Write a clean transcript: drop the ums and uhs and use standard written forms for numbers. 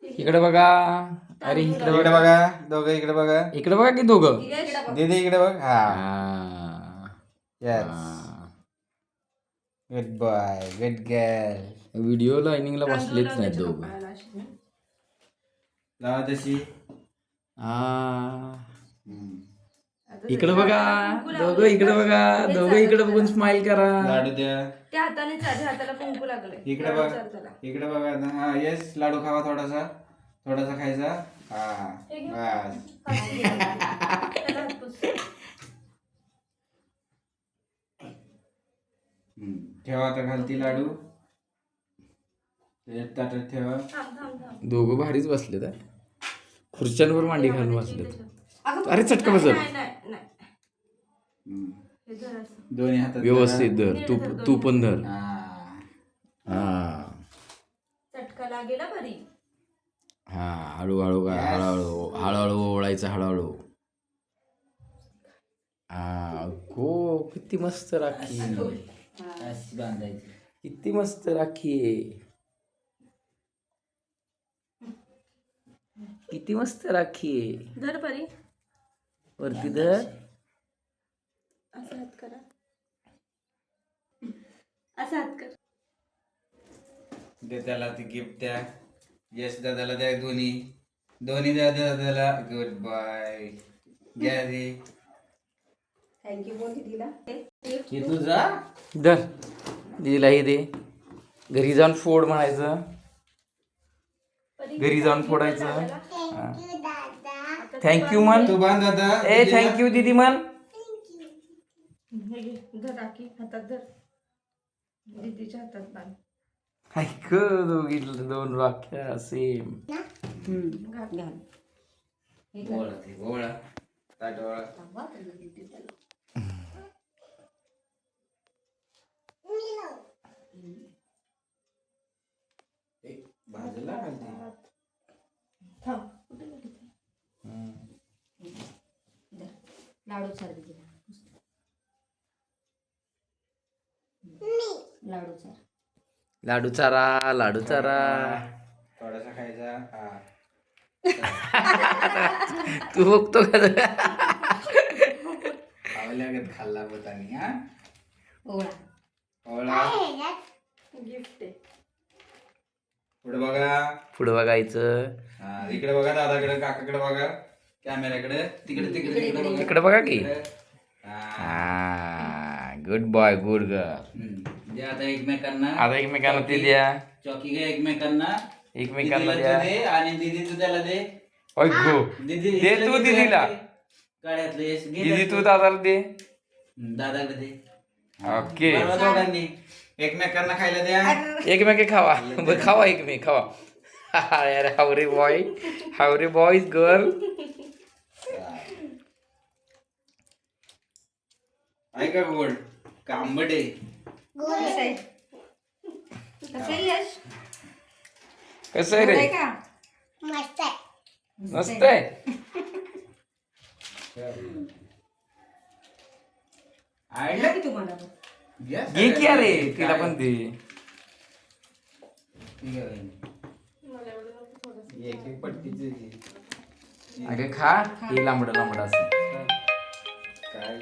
इकडे बघा. अरे इकडे बघा. दोघं इकडे बघा. इकडे बघा की दोघं. दीदी इकडे बघ. हा yes. Good boy. Good girl. Video लाईनिंगला बसलेच नाही दोघं. लावा तशी. इकडे बघा. दोघं इकडे बघा. दोघं इकडे बघून स्माइल करा. लाडू द्या. त्या हाताने साध्या हाताला कुंकू लागले. इकडे बघा. इकडे बघा. हा येस. लाडू खावा थोडासा. थोडासा खायचा. हा बस. ठेवा आता खालती लाडू. ताटात ठेवा. दोघं भारीच बसलेत. खुर्च्यांवर मांडी घालून बसलेत. अरे चटका बसत. दोन्ही हातात व्यवस्थित धर. तू पण धर. हा चटका लागेल बरी. हा हळूहळू हळूहळू ओळायचं. हळूहळू. हा हो किती मस्त राखी. किती मस्त राखी आहे. किती मस्त राखी आहे. धर परी. वरती धर. असं हात करा. असं हात कर. दे त्याला ती गिफ्ट द्या. यश दादाला द्या. दोन्ही द्या दादाला. Good bye. घ्या दे. थँक्यू बोल दीदीला. हे तुझा धर. दीदीलाही दे. घरी जाऊन फोड म्हणायचं. घरी जाऊन फोडायचं. थँक्यू म्हण. तू बांध दादा. ए थँक्यू दीदी म्हण. धर राखी हातात धर. दीदीच्या हातात बांध. ऐक दोघी दोन राख्या सेम. घाल. गोळा ताट गोळा. बाजूला घालते. लाडू चार दीदीला. लाडू चार. लाडू चारा. थोडासा खायचा. तू बघतो का? खावल्यागत खाल्ला पोतानी. हा ओळा. गिफ्ट आहे. पुढे बघायचं. इकडे बघा. दादाकडे काकाकडे बघा. कॅमेऱ्याकडे. तिकडे बघा की. Good boy. Good girl. आता एकमेकांना ते द्या. चॉकी घ्या. एकमेकांना द्या. आणि दीदी तू त्याला दे. दे तू दीदीला. काढ्यातले दीदी तू दादाला दे. दादाकडे दे. ओके. दोघांनी एकमेकांना खायला द्या. एकमेके खावा. खावा एकमेक खावा. अरे हावरे बॉयज गर्ल. ऐका गोड कांबट आहे. कसं आहे रे? मस्त आहे. आयडिया तुम्हाला घे की अरे तिला पण दे. एक पट्टीचे अगं खा. हे लांबड असं काय